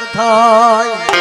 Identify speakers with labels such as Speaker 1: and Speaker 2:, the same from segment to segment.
Speaker 1: થાય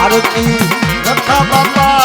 Speaker 1: આરતી રખા બાપા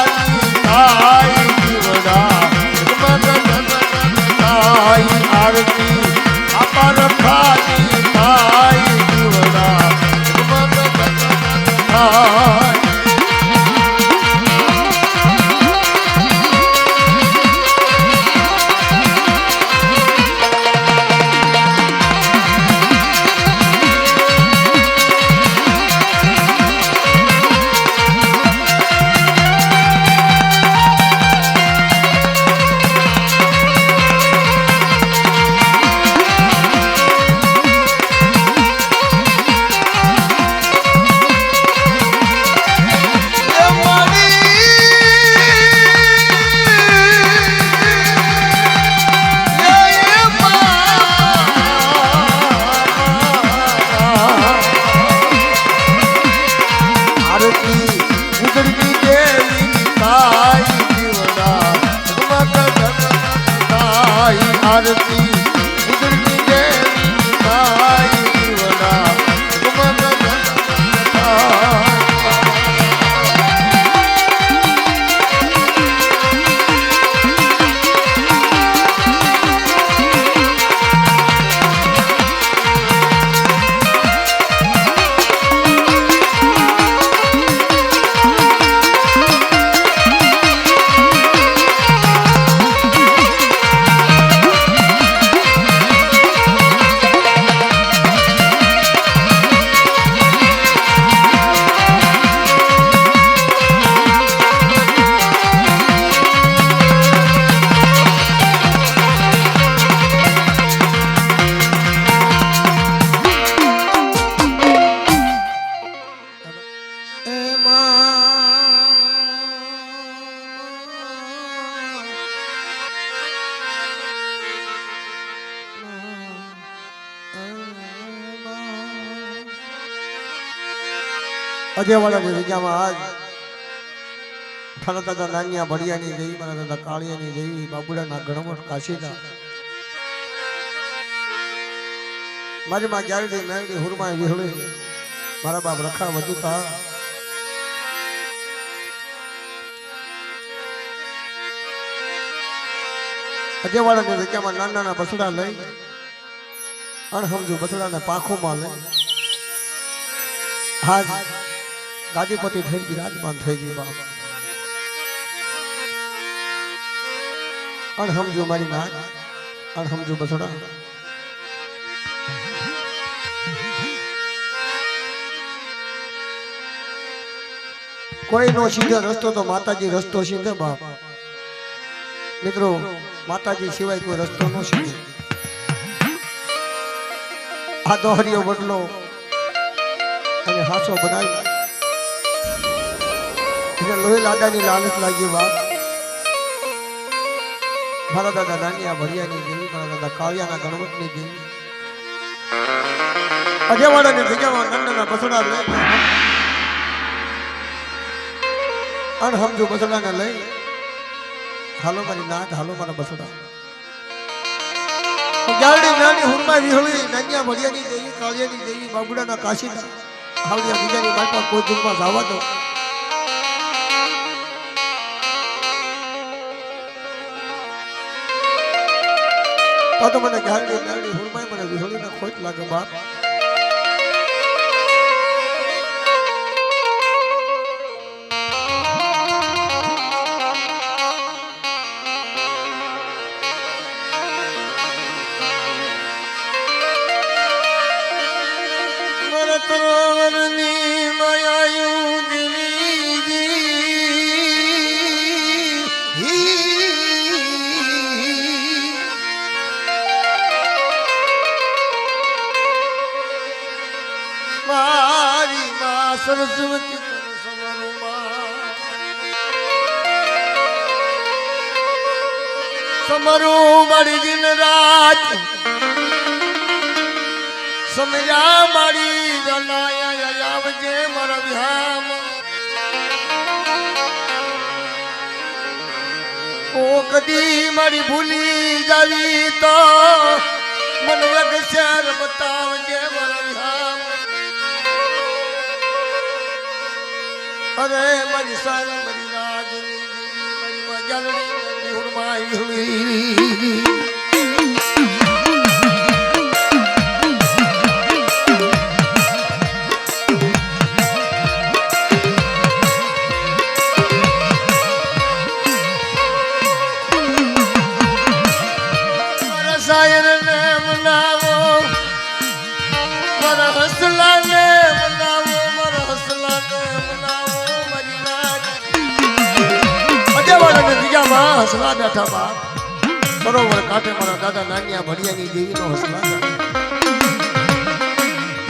Speaker 1: ઉજળની દેવી તાઈ જીવડા તાઈ આરતી ઉજળની દેવી તાઈ જીવડા અજયવાડાની જગ્યામાં આજ ઠાણા દાદા નાનિયા ભડિયાની દેવી મારા દાદા કાળિયાની દેવી બાબુડાના ગણમઠ કાશીના મારી માં ગ્યારડી મેરડી હુરમાય વિહળી મારા બાપ રખા વધુતા અજયવાડાની જગ્યામાં નાના નાના બસડા લઈ અણહમજુ બસડાને પાંખોમાં લઈ હાજ ગાદીપતિ થઈ ગઈ રાજમાન થઈ ગઈ બાપ અણહમજુ મારી નાક અણહમજુ બસડા કોઈ નો સીધો રસ્તો તો માતાજી રસ્તો સીધે બાપ મિત્રો માતાજી સિવાય કોઈ રસ્તો ન સીધે આ દોહરીઓ બદલો અને હાસો બનાવી એને લોહી લાડાની લાલચ લાગી બાપ મારા દાદા નાનિયા ભરિયાની દેવી મારા દાદા કાળિયાના ગણવટની દેવી અજયવાડાની જગ્યામાં નંદના બસડા લઈ અણહમજુ બસડાને લઈ હાલો મારી નાક હાલો મારા બસડા ગાડી નાની હુરમા વિહળી નાનિયા ભરિયાની દેવી કાળિયાની દેવી બાબુડાના કાશીના હાવડિયા બીજાની બાપા કોઈ દુઃખમાં જવા દો તો મને ગાડી નાની હુરમાય મને વિહળીને ખોટ લાગે બાપ સરસ્વતી સમરું મારી દિન રાત સમયા મારી જલાયા આવજે મારા વિહામ ઓ કદી મારી ભૂલી જાવી તો મન વગસર બતાવજે મારા વિહામ અરે મારી સાર મારી રાજની મારી મજાલડી હુરમાઈ હુલી હસલા બેઠા બાપ સરોવર કાંઠે મારા દાદા નાનિયા ભડિયાની દેવીનો હસલા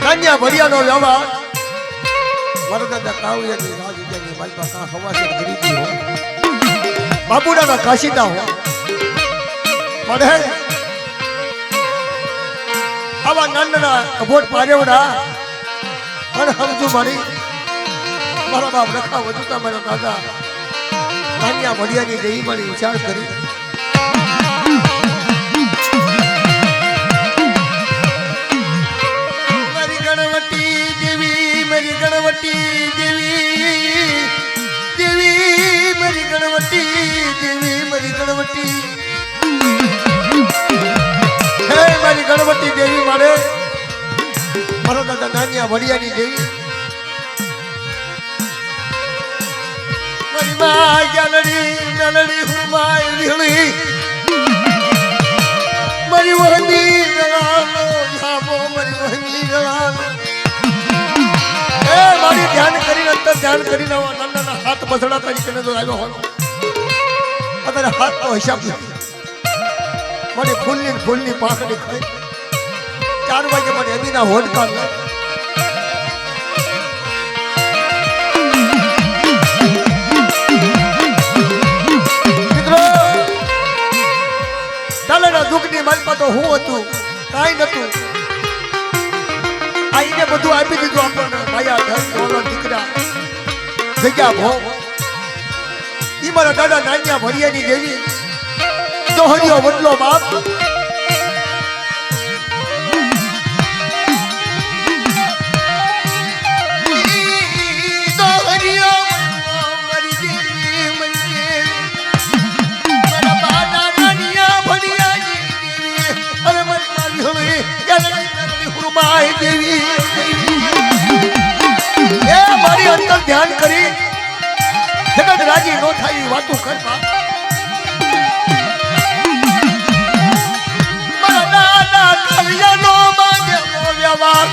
Speaker 1: નાનિયા ભડિયાનો વ્યવહાર મારા દાદા કાવડિયાની રાજની બાલપા કા હવાસે ગરીબી હો બાબુડાના કાશીદા હો પડે આવા નાનના અભોટ પારેવડા પણ સમજુ મારી મારા બાપ રખા વધુતા મારા દાદા કાન્યા ભડિયાની દેવી મારી વિચાર કરી મારી ગણવતી દેવી મારી ગણવતી દેવી દેવી મારી ગણવતી દેવી મારી ગણવતી હે મારી ગણવતી દેવી મારે મારો દાદા નાનિયા ભડિયાની દેવી મારી મા ગલડી નલડી હુમાય લીલી મારી વહની ગલાનો ધાબો મારી વહની ગલાનો એ મારી ધ્યાન કરીને અંતર ધ્યાન કરીને નાના હાથ બસડા તરીકે જો આવ્યો હોય અત્યારે હાથ તો હિસાબ નથી મને ફૂલની પાંખડી ખાઈ 4 વાગે મને એમીના હોડકા મિત્રો ચાલેના દુઃખની માલમાં તો હું હતું કાંઈ નતું આઈને બધું આપી દીધું આપણને માયા ધન દોલત દીકરા જગ્યા ભોગ ઈ મારા દાદા નાનિયા ભડિયાની દેવી દોહરિયો વડલો બાપ મારી અંતર ધ્યાન કરી જગત રાજી નો થાય વાતો કરવા મારા દાદા કલિયાનો માંગેલો વ્યવહાર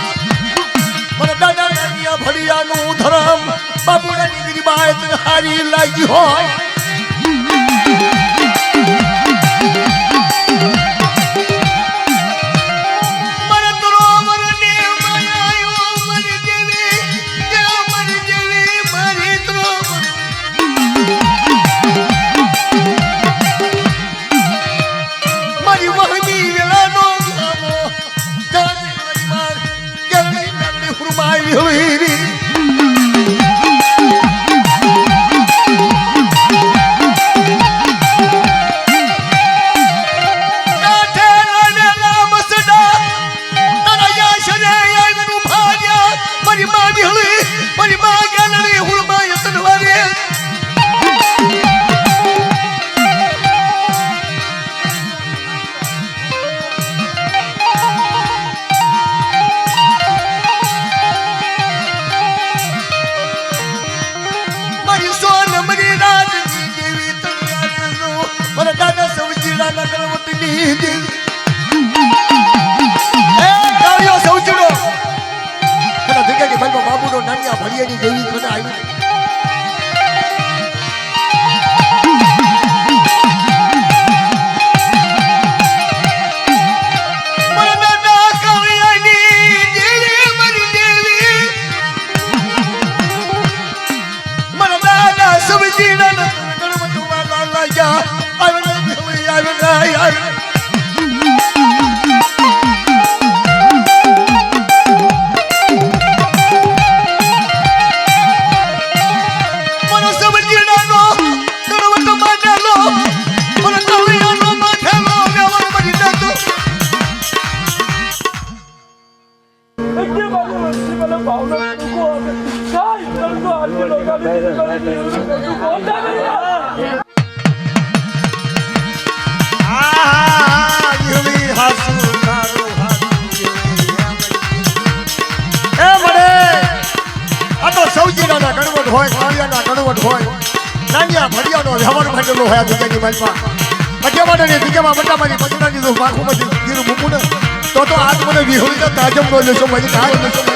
Speaker 1: મારા દાદા નાનિયા ભડિયાનું ધર્મ બાપુડાની ગિરિબાઈ તને હારી લાગી હોય બાબુનો નાનિયા ભડિયાની દેવી મને આવી નાનિયા ભડિયાનો વ્યવહાર માંડેલો હોય દુનિયાની માલમાં મધ્યમાં બીજામાં બટામાની પછડાની જો માખુંમાંથી ગીરું મૂકું ને તો આજ મને વિહોળીને તાજમ નો લેશો મારી તાજ લેશો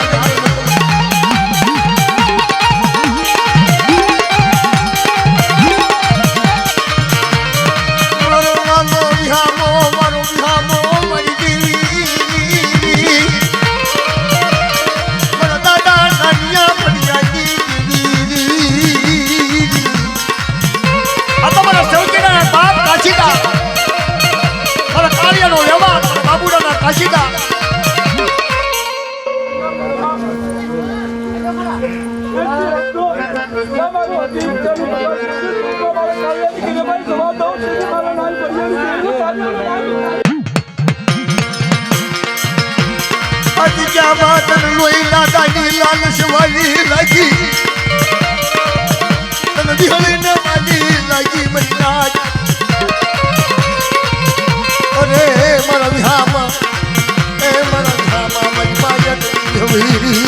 Speaker 1: आज क्या बात लोई लादानी लाल शिवाली लगी तन दिहली न वाली लगी मन्नाज अरे मरा विहामा ए मरा विहामा महिमा जगती हुई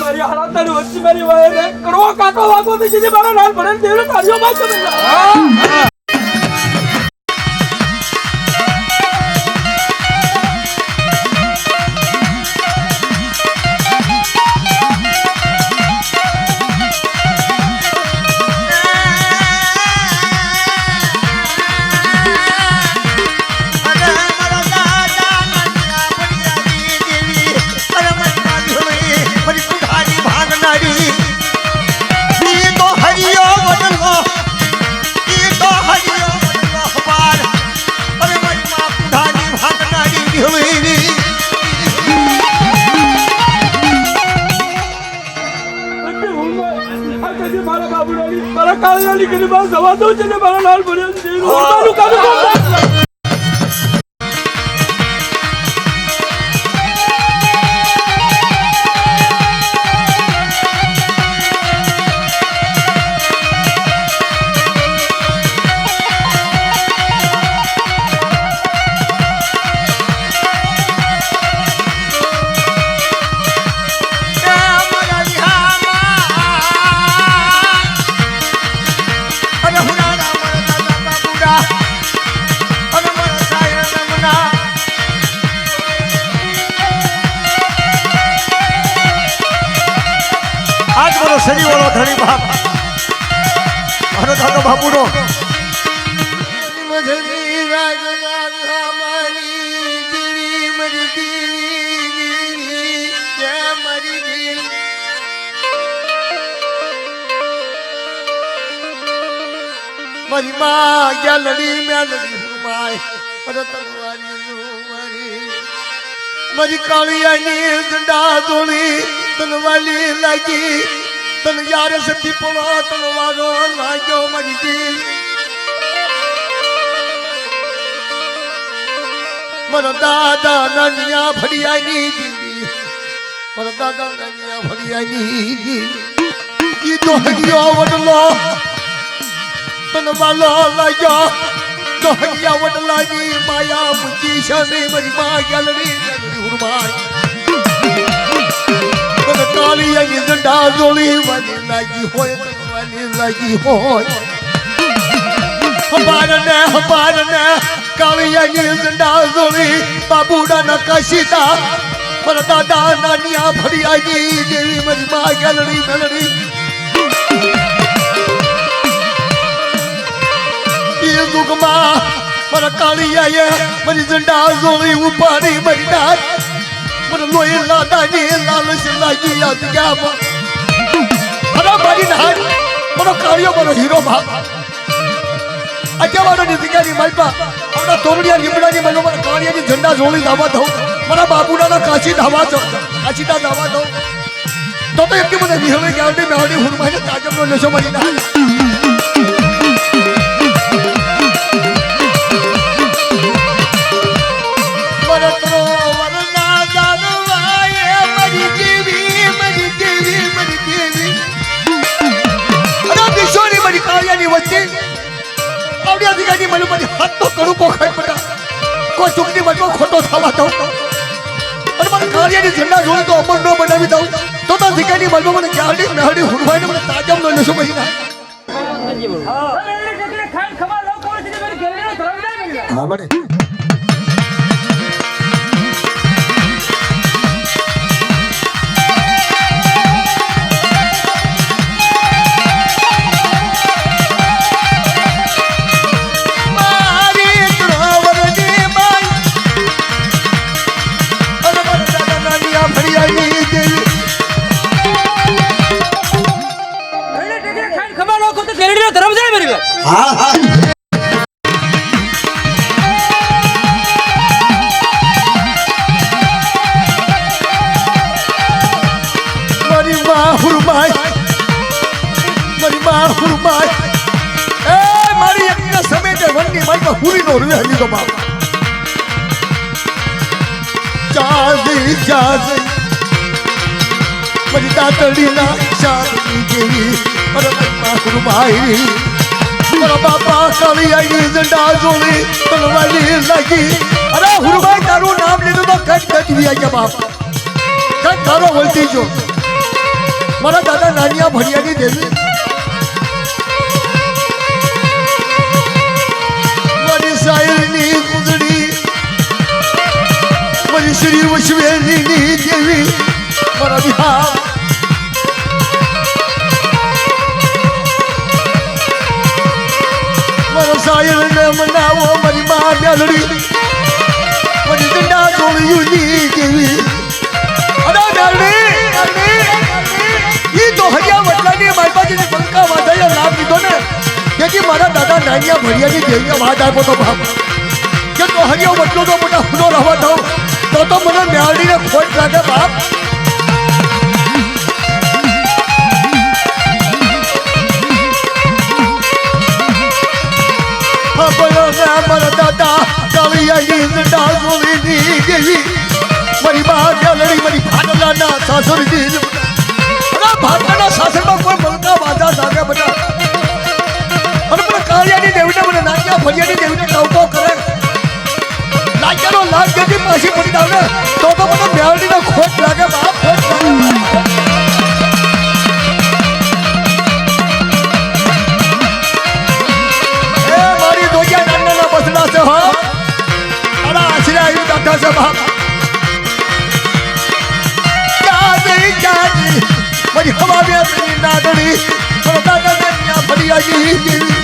Speaker 2: मेरी हालत नहीं होती मेरी वजह से कड़वा काटो वाको तो जिसे बड़ा नाल पड़े तेरे तारियों बात चल लेकिन बात सवा दो चले बड़ा लाल बड़े मालू का
Speaker 1: शरी वालो धनी बाप मारो दादा बाबू नो मधुरी राजनाथ हमारी देवी मरी देवी जय मरी देवी मरी माँ क्या लड़ी मैं लड़ी हुमाए पर तलवारी मरी मरी काली आनी डंडा तोड़ी तलवारी लगी तन यार सती पोलो तलवारो लागो मरी दी मन दादा नानिया भड़िया नी दी मन दादा नानिया भड़िया नी दी ये तो हरिया वडलो तन वालो लागो तो हरिया वडला नी माया मुझी शाने मरी मां गलरी हुरमाई काली आनी डंडा जोड़ी वाली लगी होए वाली लगी होए हमारे ने काली आनी डंडा जोड़ी बाबूड़ा न काशीदा पर दादा नानिया भरी आई देवी मरी मां गलड़ी मेलड़ी ये दुगमा पर काली आई मरी डंडा जोड़ी ऊपरी मरी डाल मन लोई लादा जी लाल सिलाई याद क्या बा अरे बारी ना मनो कारियो मनो हीरो बा अच्छा वाला नितिकारी माइपा अपना तोरड़िया निबड़ा जी मनो मन कारिया जी झंडा जोड़ी दावा दो मना बाबूड़ा ना काशी धावा दो काशी दा दावा दो तो एक के मने बिहले गांडी मेहडी हुरमाई ने ताजब नो नशो मरी ना मरतरो वरना जानवाए મળ્યું મારી હાથ તો કડું પોખાય બેટા કોઈ ચૂકની મતમાં ખોટો થવા દઉં અને મને કાર્યની ઝંડા જોઈ તો અમર ન બનાવી દઉં તો તો દીકરીની મતમાં મને ક્યારની મેહડી હુરવાઈને મને તાજમ ન લેશો મહિના હા બને
Speaker 3: હા હા
Speaker 1: મારી માં હુરમાય મારી માં હુરમાય એ મારી એકના સમેતે વનની માલમાં હુરીનો રૂએ લીધો બાપ ચાલી ચાલી મારી દાતડીના ચાલી જેવી અરે મારી માં હુરમાય મારા બાપા કાળી આઈ ઝંડા જોડી તલવારી લાગી અરે હુરમાય તારું નામ લીધું તો કટ કટ વી આયા બાપ કટ તારો વળતી જો મારા દાદા નાનિયા ભણિયાની દેવી મારી સાયરની કુંદડી મારી શ્રી વૈષ્ણવીની દેવી મારા બિહાર મારા સાયરને મનાવો મારી મા બ્યાલડી મારી ઝંડા જોડીયુની દેવી અરે બ્યાલડી ઈ તો હરિયા વડલાની માલબાજીની બંકા વાધાયા લાભ લીધો ને તેથી મારા દાદા નાનિયા ભણિયાની દેવીએ વાદ આપ્યો તો બાપ કે તો હરિયો વડલો તો મોટા ખુદો રહેવા દઉં તો મને મેળડીને ખોટ લાગે બાપ મારા દાદા કાળિયાની ઝંડા જોડીની દેવી મારી બા બ્યાલડી મારી ભાડલાના સાસુરી ભાગના શાસનમાં કોઈ મલકા વાદા સાગે બધા અને મને કાળિયાની દેવીને મને નાગ્યા ફરિયાની દેવીને ટવકો કરે નાગ્યાનો લાગ દેતી પાછી પડી દાવ ને તો મને મેળડીને ખોટ લાગે બાપ ખોટ લાગે એ મારી દોયા નાના બસડા છે હો અરે આશરે આવી બેઠા છે બાપ મારી હવા બેસની નાગણી મારા દાદા નાનિયા ભણિયાની દેવી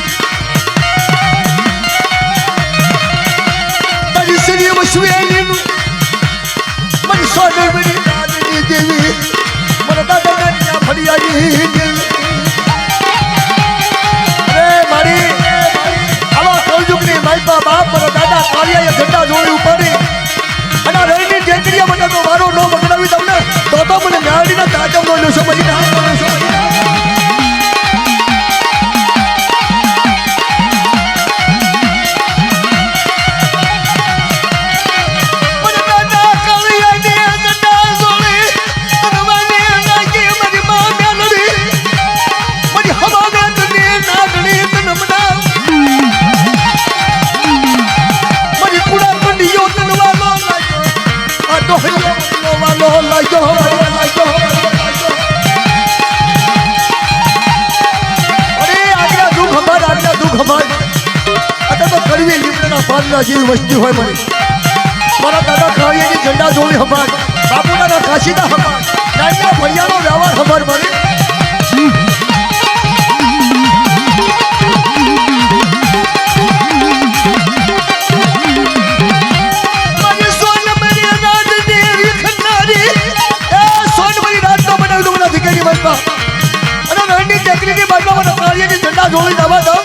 Speaker 1: મારી શ્રી વૈષ્ણવીનું મારી સોનમની નાગણી દેવી મારા દાદા નાનિયા ભણિયાની દેવી અરે મારી આવા કળયુગની માલપા બાપ મારા દાદા કાળિયાએ ઝંડા જોડી ઉપાડી અને રણની જેકરીયા મને તો મારો નો બગડાવી દઉં ને તો મને ન્યાડીના તાજમ નો લેશો પછી ના લેશો જેવી વસ્તી હોય મને મારા દાદા કાળિયાની ઝંડા જોડી હમાર બાપુના કાશીના હમાર નાના ભૈયાનો વ્યવહાર હમાર મને જોડી દવા દો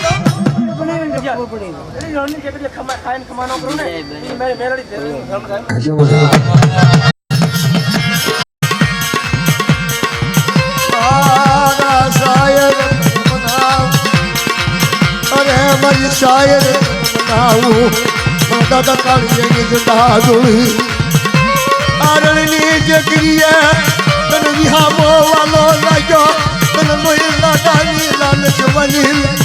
Speaker 1: શાયર બનાવું દાદા કાળિયાની ઝંડા જોડી આરણની જગ્યા તને વિહામો વાલો લાગ્યો તને લોહી લાડાની લાલચ વલી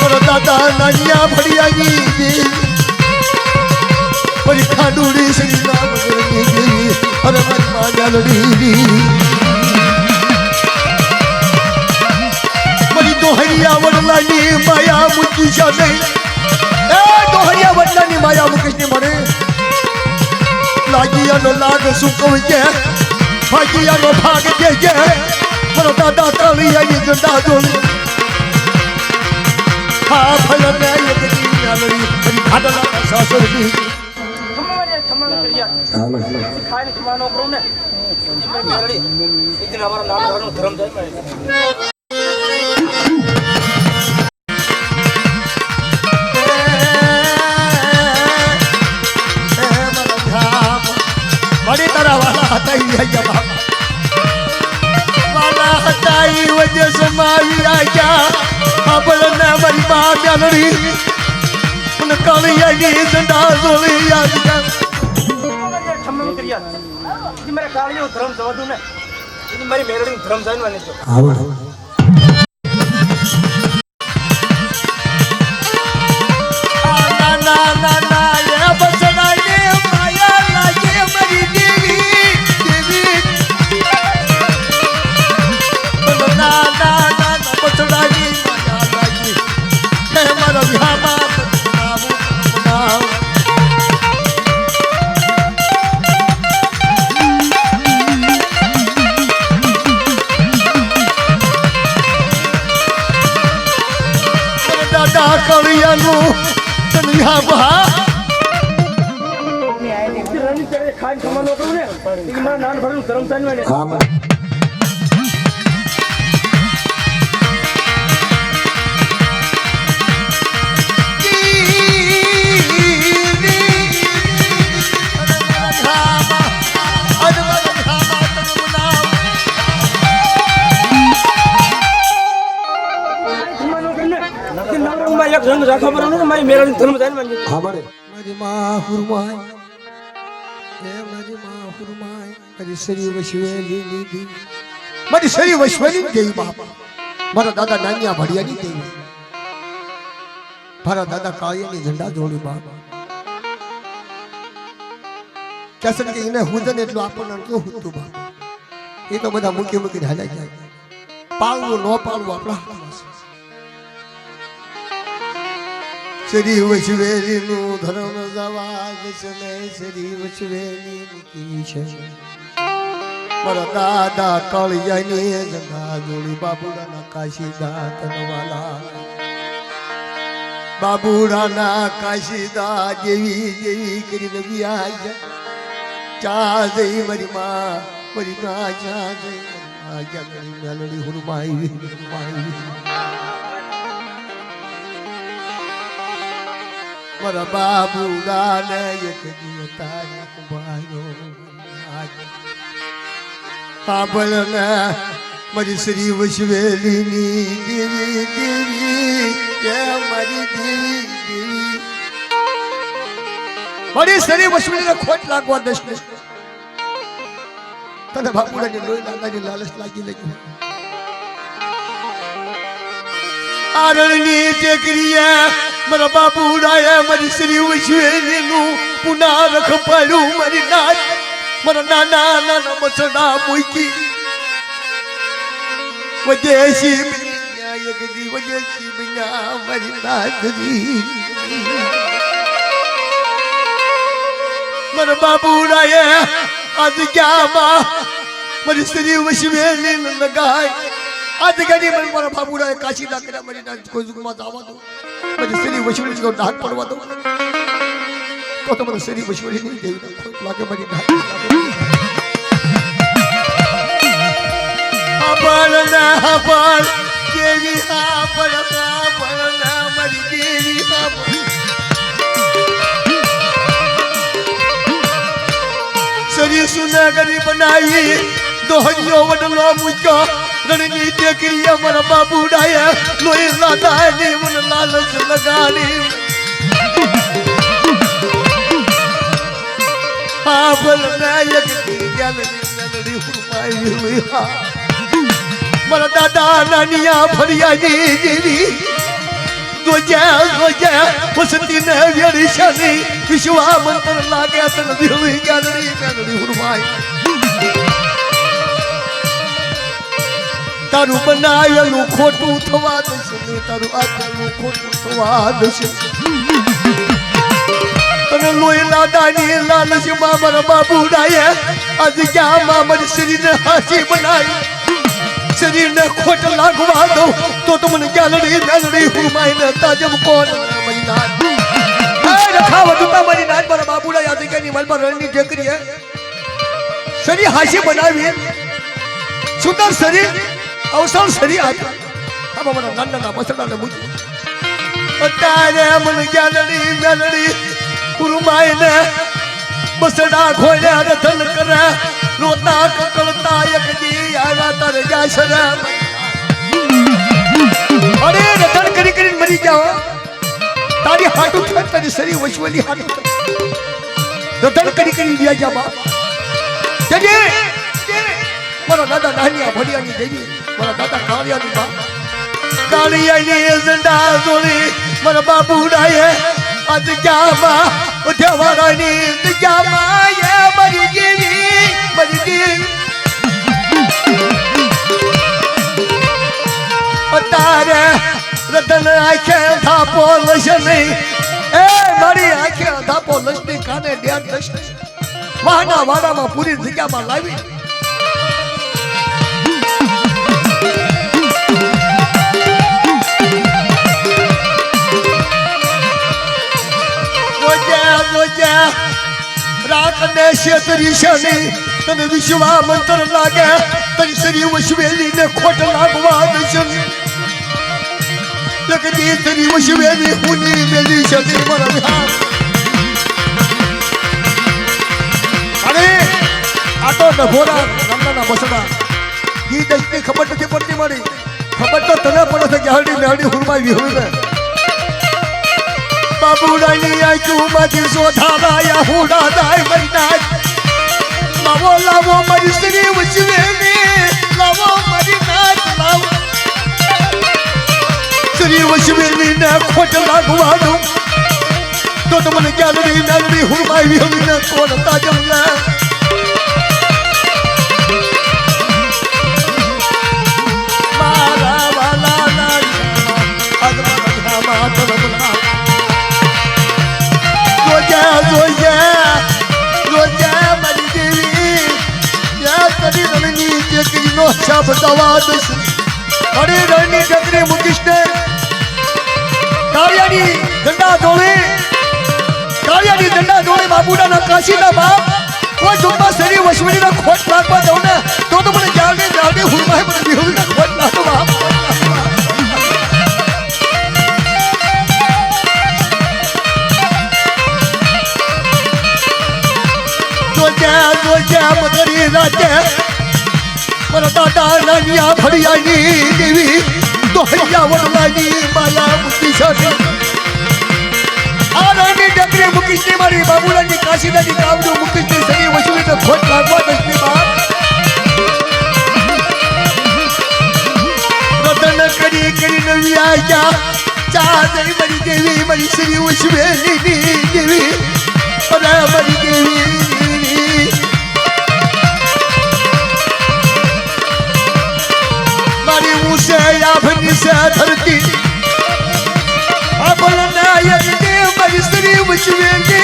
Speaker 1: મારા દાદા નાનિયા ભડિયાની દેવી મારી ખાંડુડી શ્રી રામ દેવી અરે મારી મા જાલડી મારી દોહરિયા વડલાની માયા મૂકી છે નહીં એ દોહરિયા વડલાની માયા મૂકી છે મને લાગિયાનો લાગ શું કહું છે ભાગિયાનો ભાગ જે છે મારો દાદા કાળિયાની જંડા જોડી હા ભલે ને એક દી નાલડી મારી ખાડલા સાસરડી
Speaker 2: ખમણ કર્યા ખાઈને ખમણ નો કરું ને મેરડી એક દિન અમારા નામ ધરનો ધર્મ જાય
Speaker 1: બડી તારા વાલા હતા ઈ બાપ વાલા હતા ઈ વજે સમાવી આયા આપણ ને મારી મા મ્યાલડી ઉન કાળિયાની જંડા જોલી યાદ કર
Speaker 2: ખમણ કર્યા ઈ મારે કાળિયો ધર્મ જવાતું ને ઈ મારી મેરડી ધર્મ જાણવાની છે
Speaker 1: ના ના ના એ બસડાઈ માયા લાગે મારી દેવી દેવી ના ના ના બસડાઈ માયા લાગે હે મારા વિહામાં નામ દાદા કળિયાનું તનિયા બહા
Speaker 2: ખાઈને ખમણ નો કરું ને ઈ મારા નામ ભરનું ધર્મ જાણવાની એક જણ રાખવા પડે મારી મેરડી ધર્મ જાણવાની
Speaker 1: મારી માં હુરમાય મારી માં હુરમાય મારી શરીર વશવેલી દેવી મારી શરીર વશવેલી દેવી બાપ મારા દાદા નાનિયા ભડિયાની દેવી મારા દાદા કાળિયાની ઝંડા જોડી બાપ કેસન કે એને હુજન એટલું આપણને કેવું હતું બાપ એ તો બધા મૂકી મૂકીને હાલ્યા જાય પાળવું ન પાળવું આપણા હાથમાં છે શરીર વચવેલીનું ધર્મ જવાજ છે શરીર વચવેલી મૂકી છે મારા દાદા કાળિયાની જંગા જોડી બાબુડાના કાશીદા તનવાલા બાબુડાના કાશીદા જેવી જેવી કરીને વ્યાજ ચા જઈ મારી માં ચા જઈ મારી મેલડી હુરમાઈ મારા બાબુડાને એક દી તારી કુંભાયો સાંભળ ને મારી શ્રી વશવેલીની દેવી દેવી કે મારી દેવી દેવી મારી શ્રી વશવેલીને ખોટ લાગવા દસ ને તને બાબુડાની લોહી દાદાની લાલચ લાગી લઈ આરણની ટેકરીએ મારા બાબુડાએ મારી શ્રી વશવેલીનું પુનારખ પાડ્યું મારી નાચ મારા નાના નાના મસડા મૂકી વજેશી બન્યા એક દી વજેશી બન્યા મારી નાચની મારા બાબુડાએ આજ ક્યાંમાં મારી શ્રી વશવેલીને લગાય આજ ગાડી મારા બાબુડાએ કાશી ના કર્યા મારી નાચ કોઈ જુગમાં જવા દો મારી શ્રી વશવેલી કો ડાક પડવા દો તો મને શ્રી વશવેલી નહીં દેવી ખોટ લાગે મારી નાચ આપણ દેવી આપણ મારી દેવી શરીર સુનગરી બનાવી દોહરીઓ વડલો મૂક્યો રણની ટેકરી અમારા બાબુડાએ લોહી લાદાની મને લાલચ લગાડી હા બોલ મેં એક મેલડી હુરમાઈ મારા દાદા નાનિયા ફરિયાની જેવી જોજે વસતીને વેરીશાની વિશ્વા મંત્ર લાગે તને દિલની ગાલડી મેલડી હુરમાય તારું બનાવેલું ખોટું થવા દેશે ને તારું આખેલું ખોટું થવા દેશે તને લોહી લાદાની લાલચમાં મારા બાબુડાએ આજ ક્યાં મારી શરીરને હાસી બનાવી શરીરને ખોટ લાગવા દો તો તમને ગાલડી મેલડી હુરમાઈને તાજમ કોણ મારી નાદ રખાવત મારી નાદ મારા બાબુડા યાદ કે મારી રણની ટેકરી શરીર હાસી બનાવી સુંદર શરીર અવસર શરીર આપ્યા મારા નાના મસડાને મૂકી અત્યારે મને ગાલડી મેલડી હુરમાઈને બસડા ખોલ્યા રથન કરે રોતા કકળતા એક દી આવ્યા તારે જાશર અરે રથન કરી કરીને મરી જાઓ તારી હાટું થાય તારી શરીર વસવેલી હાટું રથન કરી કરીને વ્યા જા બાપ જજે મારા દાદા નાનિયા ભડિયાની દેવી મારા દાદા કાળિયાની બા કાળિયાની ઝંડા જોડી મારા બાબુડાએ આજ જામાં ઉઠવાડાની જામાં એ મરી ગઈ તારે રતન આંખે ધાપો લશે નહીં એ મારી આંખે ધાપો લસની કાને ધ્યાન લશે વાહના વાડામાં પૂરી જગ્યામાં લાવી રાખને શેતરી શની તને વિશ્વા મંત્ર લાગે તને શરીર વસવેલી ને ખોટ લાગવા દશે લગતી શરીર વસવેલી હુની મેલી શની મરા અરે આ તો ડભોરા નાના બસડા ઈ દસની ખબર નથી પડતી મારી ખબર તો તને પડે છે કે હરડી મેહડી હુરમાઈ વિહોઈ બાબુડાની આંખોમાંથી સોધારાયા હુડા દાય મહિના લાવો લાવો મારી શ્રી વસવેલી લાવો મારી નાચ લાવો શ્રી વસવેલી ને ખોટ લાગવાનું તો તમને ગાલડી મેલડી હુરમાઈ વિહોવીને કોણ તાજમ લે મારા વાલા લાયા અગમા માતર બના રોજા મારી દેવી યા કરી રણની ટેકરીનો શબ્દવાદ અરે રણની ટેકરી મુકીશને કાળિયાની ઝંડા જોડે બાબુડાના કાશીના બાપ કોઈ જોતા શરીર વસવણીના ખોટ લાગવા દઉં ને તો મને જાળની હુરમાય મને વિહોવીના ખોટ લાગો બાપ જોજે મગરી રાતે મારા દાદા નાનિયા ભડિયાની દેવી તો હૈયા વડવાની માયા મૂકી છે આ રાની ડકરી મૂકીશની મારી બાબુલાની કાશીદાની કાવડું મૂકીશની શરીર વસુલી તો ખોટ લાગવા દસની બાપ રતન કરી નવી આયા ચા દઈ મારી દેવી મારી શરીર વસવેલી દેવી અરે મારી દેવી से याभनी से धरती अब नायक देव मरी श्री विश्वेली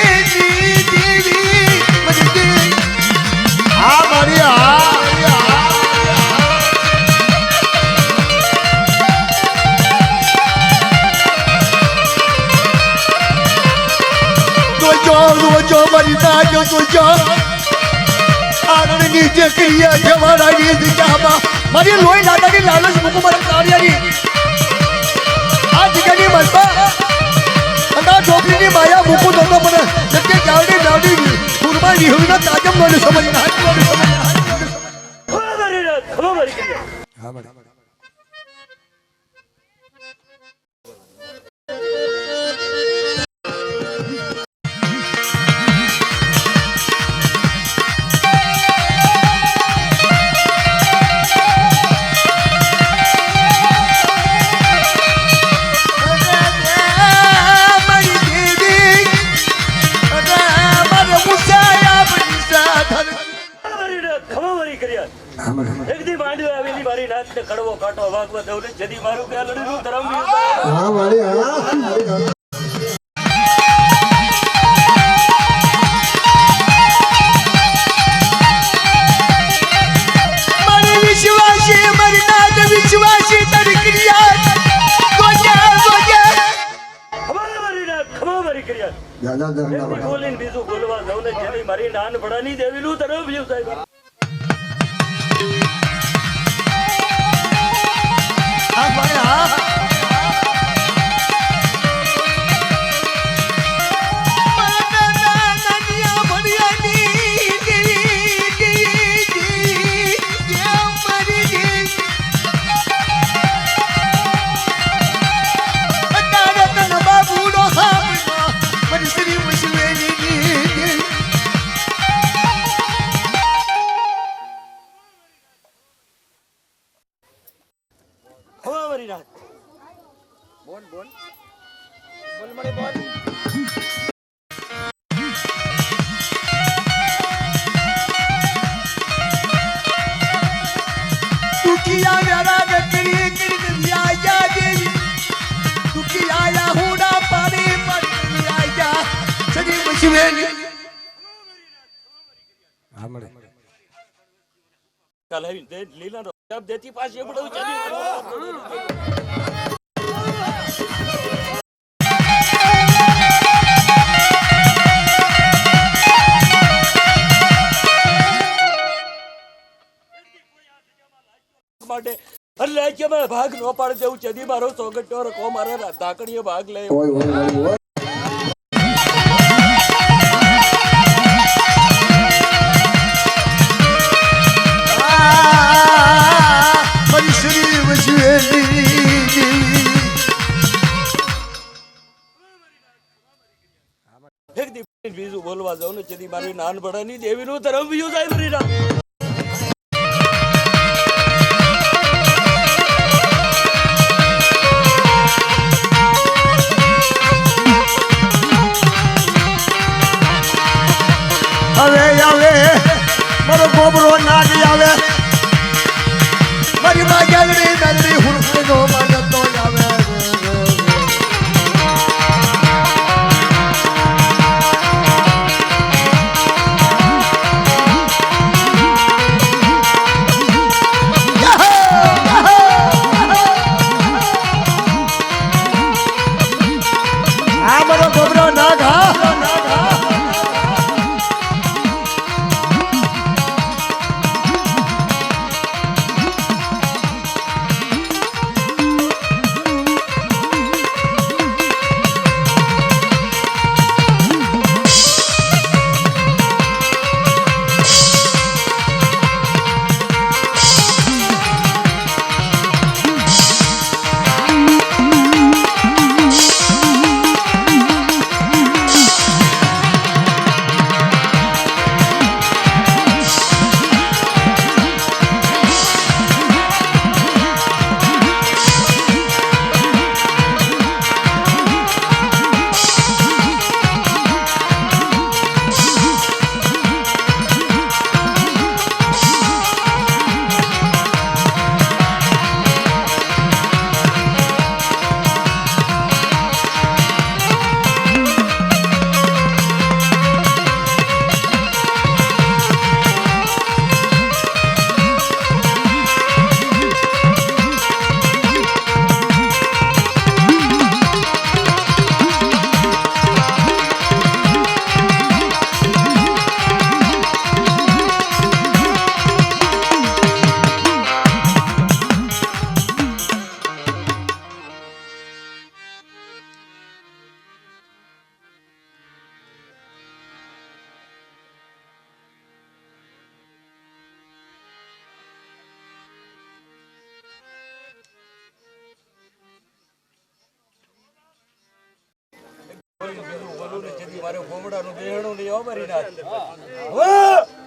Speaker 1: देवी मरी देवी हाँ मारिया जो मरी जो आनंद नीचे क्रिया जवाना गीत जामा मारी लोई लादानी लालच मुकु मारा कारियानी आ जगहनी मरबा अंदा झोपड़ीनी माया मुकु दोतो મને જગ્યા ગાવડી ગાવડી હુરમા વિહોવીના તાજમ નોને સમજના હાથ નોને સમજના હા મારી
Speaker 2: કર્યા
Speaker 1: આમાં
Speaker 2: એક દી માંડ્યો આવેલી મારી નાચ ને કડવો કાંટો વાગવા દઉં ને જદી મારું કે લડનું ધરમ
Speaker 1: હા મારી હા મારી વિશ્વાસી મારી નાદ વિશ્વાસી તારી ક્રિયા ગોજા ગોજા
Speaker 2: ખમા મારી કર્યા
Speaker 1: દાદા દાદા
Speaker 2: બોલીને બીજું બોલવા દઉં ને જદી મારી નાન ભડાની દેવીનું ધરમ સાહેબ
Speaker 1: હા મારી હા
Speaker 2: ખમા મારી નાન બોલ બોલ બોલ મને બોલ
Speaker 1: दुखिया मेरा गकरी करी आया देवी दुखिया या हुड़ा पानी पर आया सदी मशवेली हमरे
Speaker 2: કાલ આવી તે લીલાનો જવાબ દેતી પાછી પડવું જદી માટે એટલે કે મેં ભાગ ન પાડી દેવું ચદી મારો સોગટો રખો મારે ધાકડીએ ભાગ લે
Speaker 1: ओए ओए ओए
Speaker 2: એક દી બીજું બોલવા જાઉં ને ચદી મારી નાન ભડાની દેવીનું ધરમ વિયું જાય મારી નાન
Speaker 1: હવે આવે મારો ગોબરો નાડી આવે મારી માં ગેલડી ગેલડી હુરફે નો માનતો આવે આ મારો ગોબરો નાગ હા
Speaker 2: બોલું ને જેથી મારે ગોમડાનું બેહણું નહીં અમારી નાથ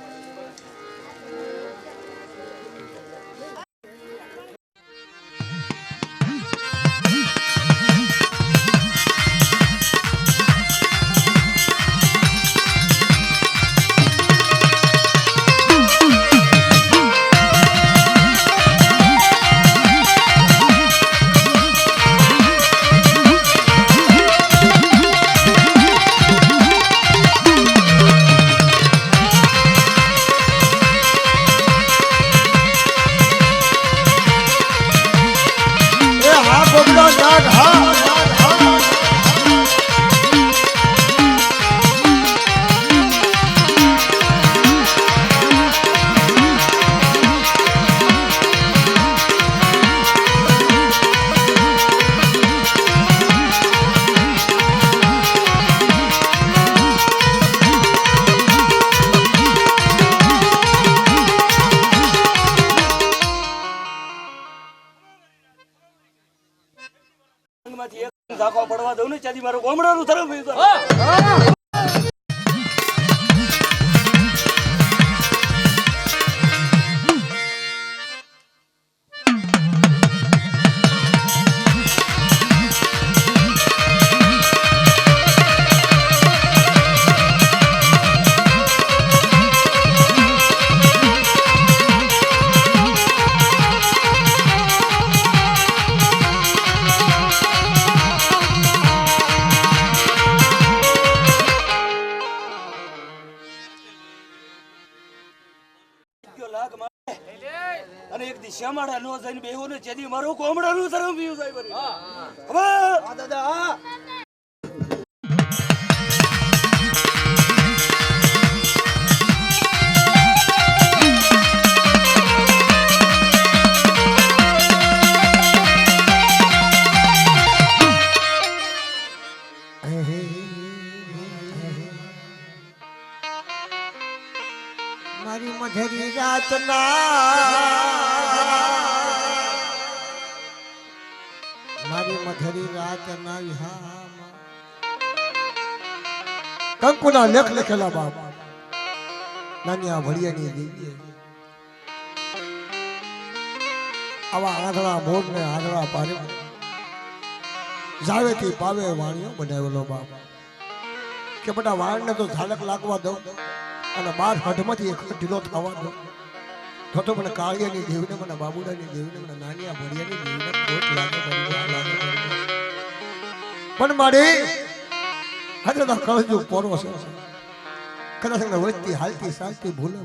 Speaker 2: બેમાંથી એક ઝાંખો પડવા દઉં ને ત્યાંથી મારું ગોમડાનું ધર્મ થયું. અને એક દિશા માડા નો જઈને બેહો ને જેથી મારું ગોમડાનું ધર્મ થયું સાહેબ. હવે દાદા
Speaker 1: મારી મધરી રાતના મારી મધરી રાતના વિહામાં કંકુના લેખ લખેલા બાપ નાની આ ભળિયાની દેવીએ આવા આંધળા મોર ને આંધળા પારે જાવેથી પાવે વાણિયો બનાવેલો બાપ કે બટા વાણને તો ઝાલક લાગવા દઉં અને 12 હઠમાંથી એક ઢીલો થવા દો તો મને કાળિયાની દેવને મને બાબુડાની દેવને મને નાની ભડિયાની દેવને ખોટ લાગે પણ મારી આજે તો કળજો પોરો છે કદાચ વચ્ચે હાલતી ચાલતી ભૂલે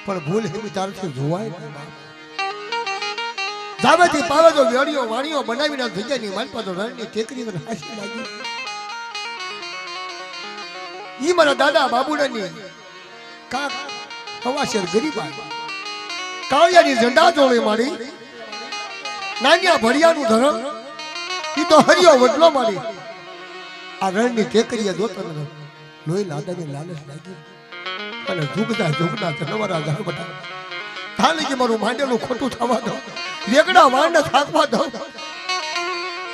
Speaker 1: પણ ભૂલ એવી તારથી જોવાય નહીં બાપ જાવેથી પાવે તો વેડીઓ વાણીઓ બનાવીને જગ્યાની માલપા તો રણની ટેકરી પર હાસી લાગી ઈ મારા દાદા બાબુડાની કાક હવાશેર ગરીબા કાળિયાની ઝંડા જોડે મારી નાન્યા ભડિયાનું ધરમ ઈ તો હરિયો વડલો મારી આ રણની ટેકરીએ દોતન લોહી લાદાની લાલચ લાગી અને ઝુકતા જનવરા ઝાડ બટા થાલી કે મારું માંડેલું ખોટું થવા દો રેગડા વાંડ થાકવા દો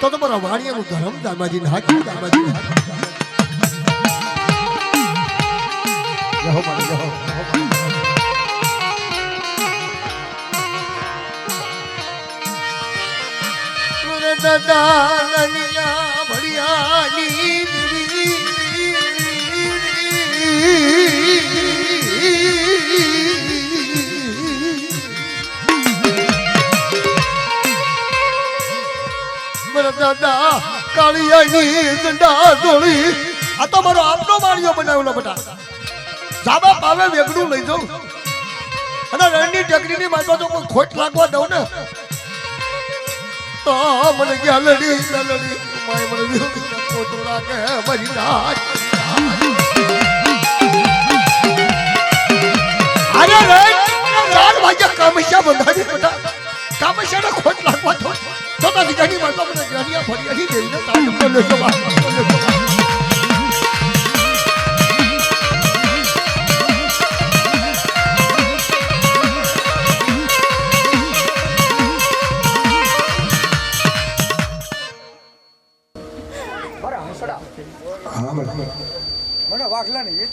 Speaker 1: તો તમારા વાણિયાનું ધરમ દામાજીને હાકી દામાજીને હાકી જહો મારે જહો દાદા નનિયા ભડિયાની દેવી મારા દાદા કાળિયાની ઝંડા જોડી આ તો મારો આપનો માળિયો બનાવેલો બટા જાબા પાવે વેગડું લઈ જાઉં અને રણની ટેકરીની માથે તો કોઈ ખોટ લાગવા દઉં ને તો મને ગયા લડી માય મને ખોટ લાગે મારી નાચ અરે રે 4 વાગ્યા કામૈયા બંધાવી બેટા કામૈયાને ખોટ લાગવા દો તો દીકરીની માથે મને ગણિયા ભરિયાની દેવીને તાટ લેજો બાપ
Speaker 2: મને વાઘલા ને એક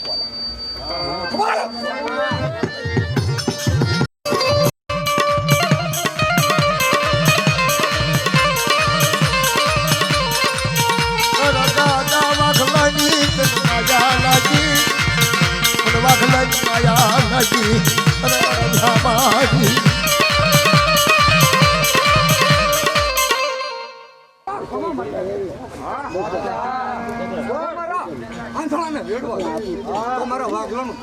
Speaker 2: મારા વાઘલાનું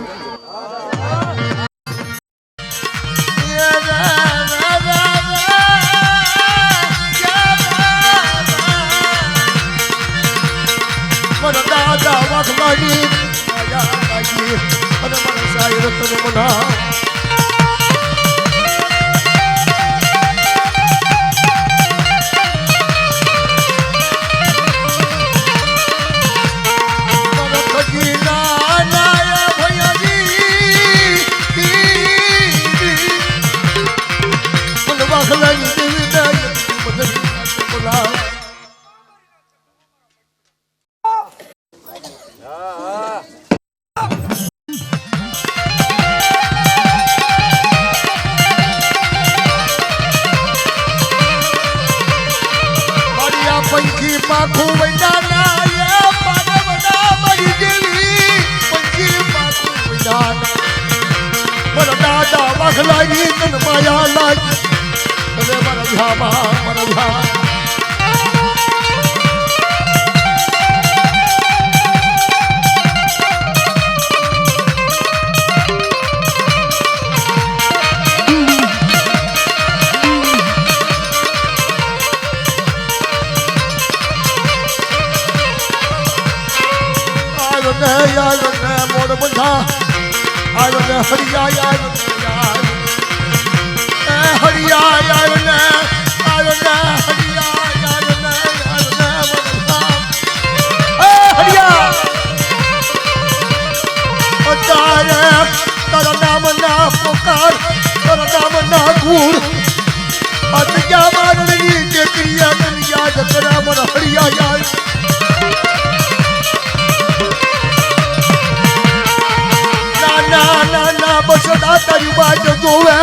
Speaker 2: દાદા વાઘલાની અને મને સાયર તને મના
Speaker 1: ધામા મારા ધામ મોડ બંધા આવ્યો ને હરિયા આવ્યો ને હરિયા અત્યારે તારા નામ ના પોકાર તારા નામ ના ગુણ અત્યા મારણી જે ક્રિયા કરિયા જતરા મને હરિયા ના બસ તારી બાજ જોવે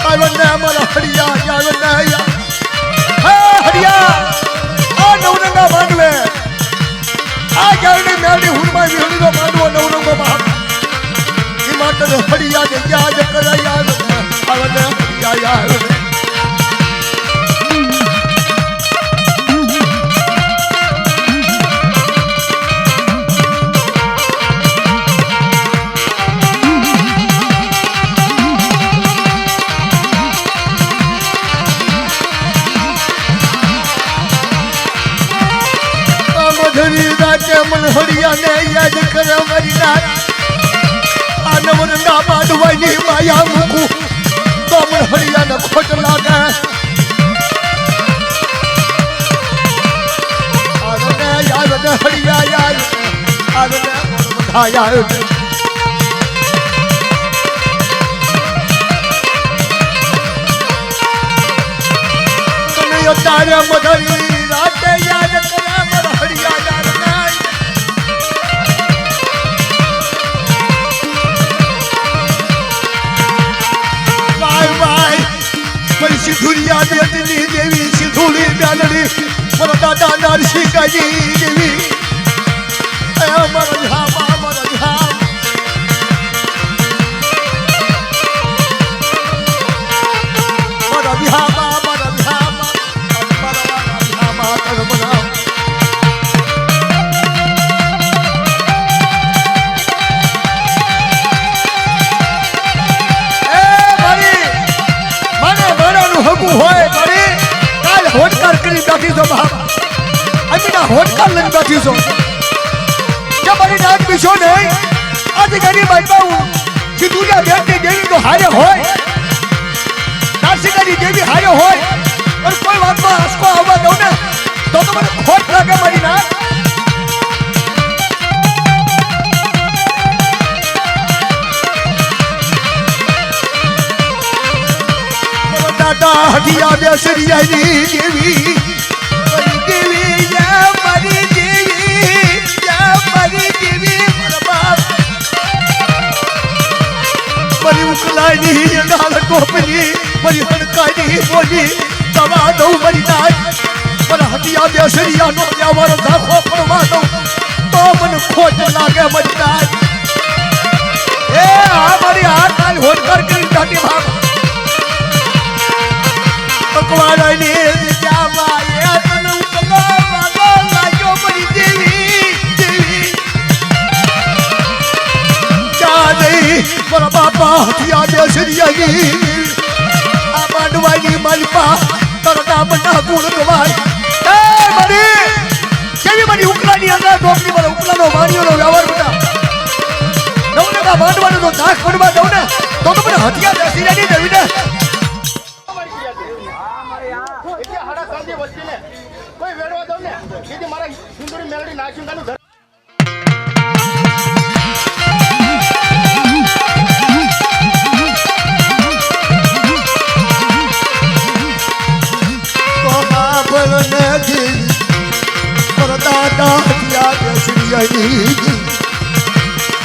Speaker 1: આવ્યો ને મારા હરિયા આવ્યો ને હરિયા આ નવરંગા માંડવે આ ગાડી મેળી હુડમાં વિહળીનો માંડવો નવરંગો માં એ માટે હરિયા ને યાદ કરાય આવ્યો ને હરિયા આવ્યો मन हरिया ने याद कर मरी नाथ आ नवरंगा माडवानी माया मुकु तो मन हरिया ने खोट लागे आने याद ने हरिया याद आने बधा याद तने यो तारे मधरी रात याद कर मन हरिया याद सिद्धुरिया बेटनी देवी सिद्धुली ब्यालनी मर दादा नरसिंहजी देवी मर धाम मर धाम मर धाम मर धाम હોય મારી કાલ હોટકાર કરી બેઠી છો બાપ અમીના હોટકાર લઈને બેઠી છો જે મારી નાક બીજો નહીં આજે ગરીબ બાબા સિદ્ધુરિયા બેટની દેવી તો હારે હોય નાસિકાની દેવી હારે હોય પણ કોઈ વાતમાં આસકો આવવા દઉં ને તો મને ખોટ લાગે મારી નાક हटिया बेसरिया देवी देवी या मरी देवी मरी उकलानी डाल टोपनी मरी हड़कानी बोली दवा दो मरी नाच पर हटिया बेसरिया नो यावर दाखो पड़वा दो तो मन खोज लागे मरी नाच ए आ मरी हाथ काल होट कर डाटी भाग पकवाड़ा ने जावा ये तनु पकवाड़ा लाजो मरी देवी जा नहीं मरा बापा हथिया बेसरिया की आ मांडवानी मलपा तारा नाम ना गुण गवाय ए मरी केवी मरी उकलानी अंदर डोकनी मरा उकलानो मारियो नो व्यवहार बता नवने का मांडवानो तो दाख पड़वा दो ने तो મને હથિયા બેસરિયા ની દેવી ને કોઈ વેડવા દઉં ને કીધી મારા સુંદરી મેલડી નાખ્યું ઘર તો બાપલ નથી પરદાદા હથિયા બેસરિયાની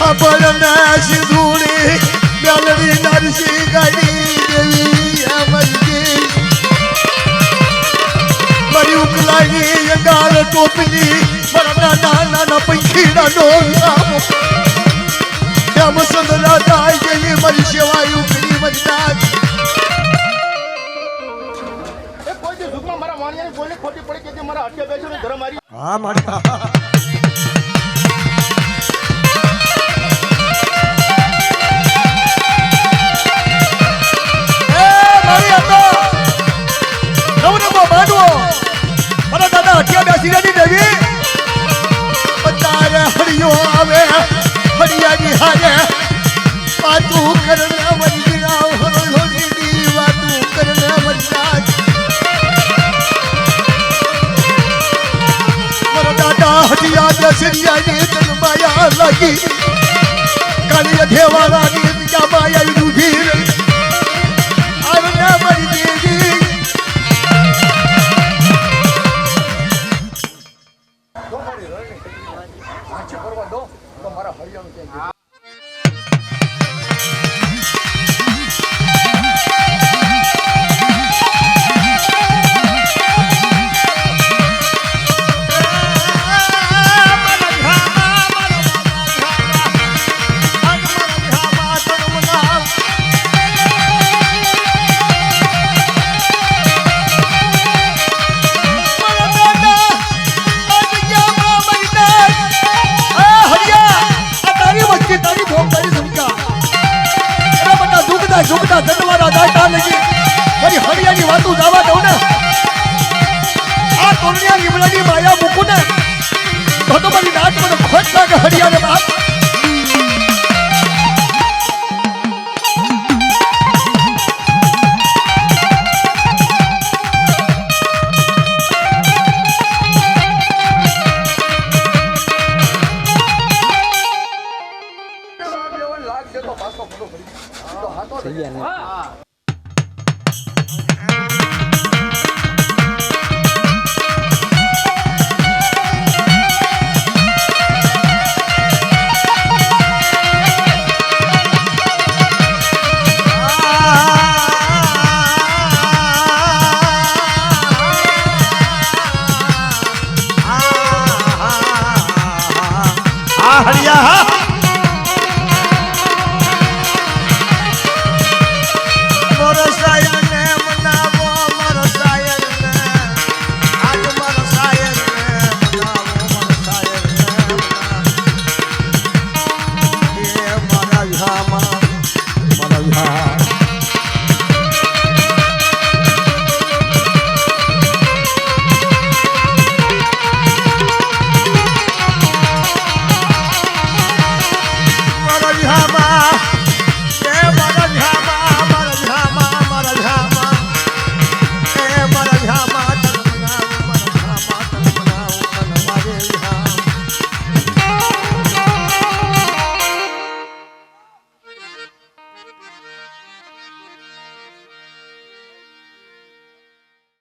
Speaker 1: અબલ ને સિંધુડી મેલડી નરસિંહ ગાડી દેવી અમરજી मरी उकलानी डाल टोपनी मरना नाना पंखीड़ा नो हम सुंदरा दाई गई मरी सेवायु करी मरी नाच
Speaker 3: બોલી ખોટી પડી કે જે મારા હટ્યા બેસીને ધર્મ મારી
Speaker 1: હા મારી હટિયા બેસી રહી દેવી તારે હરિયો આવે હરિયાની હારે પાતું કરને મરી રાવ હરોની દી વાતું કરને મરી મારા દાદા હટિયા બેસી આની તન માયા લાગી કાલી દેવાલાની ત્યાં માયા ઉભી રહી આવને મરી દેવી ઝુકતા ધનવાળા દાટા લગી મારી હરિયાની વાતું જવા દઉં ને આ તોરણિયા લીમડાની માયા મૂકું ને તો મારી નાચ મને ખોટ લાગે હરિયાને